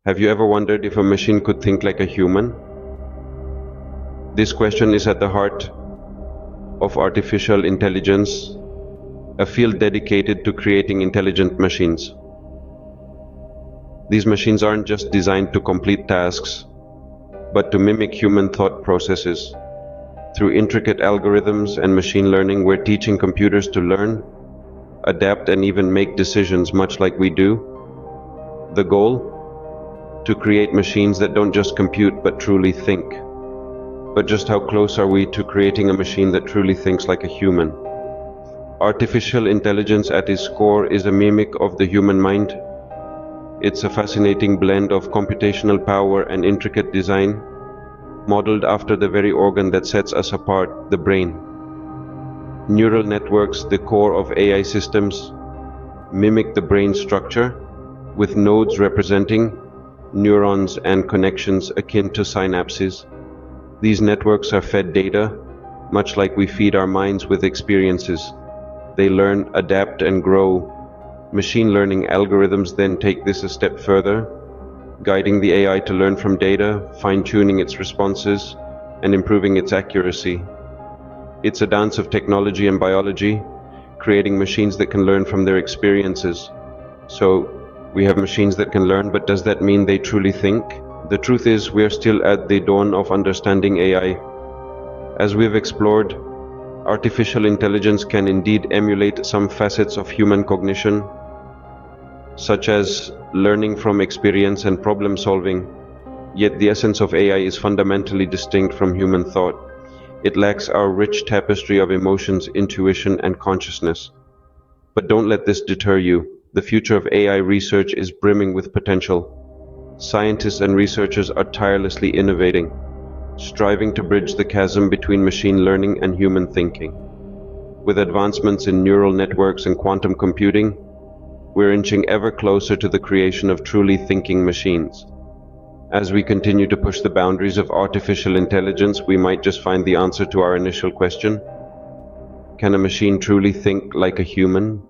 Have you ever wondered if a machine could think like a human? This question is at the heart of artificial intelligence, a field dedicated to creating intelligent machines. These machines aren't just designed to complete tasks, but to mimic human thought processes. Through intricate algorithms and machine learning, we're teaching computers to learn, adapt, and even make decisions much like we do. The goal? To create machines that don't just compute but truly think. But just how close are we to creating a machine that truly thinks like a human? Artificial intelligence at its core is a mimic of the human mind. It's a fascinating blend of computational power and intricate design, modeled after the very organ that sets us apart, the brain. Neural networks, the core of AI systems, mimic the brain structure, with nodes representing neurons and connections akin to synapses. These networks are fed data, much like we feed our minds with experiences. They learn, adapt, and grow. Machine learning algorithms then take this a step further, guiding the AI to learn from data, fine-tuning its responses, and improving its accuracy. It's a dance of technology and biology, creating machines that can learn from their experiences. So, we have machines that can learn, but does that mean they truly think? The truth is, we are still at the dawn of understanding AI. As we've explored, artificial intelligence can indeed emulate some facets of human cognition, such as learning from experience and problem solving. Yet the essence of AI is fundamentally distinct from human thought. It lacks our rich tapestry of emotions, intuition, and consciousness. But don't let this deter you. The future of AI research is brimming with potential. Scientists and researchers are tirelessly innovating, striving to bridge the chasm between machine learning and human thinking. With advancements in neural networks and quantum computing, we're inching ever closer to the creation of truly thinking machines. As we continue to push the boundaries of artificial intelligence, we might just find the answer to our initial question: can a machine truly think like a human?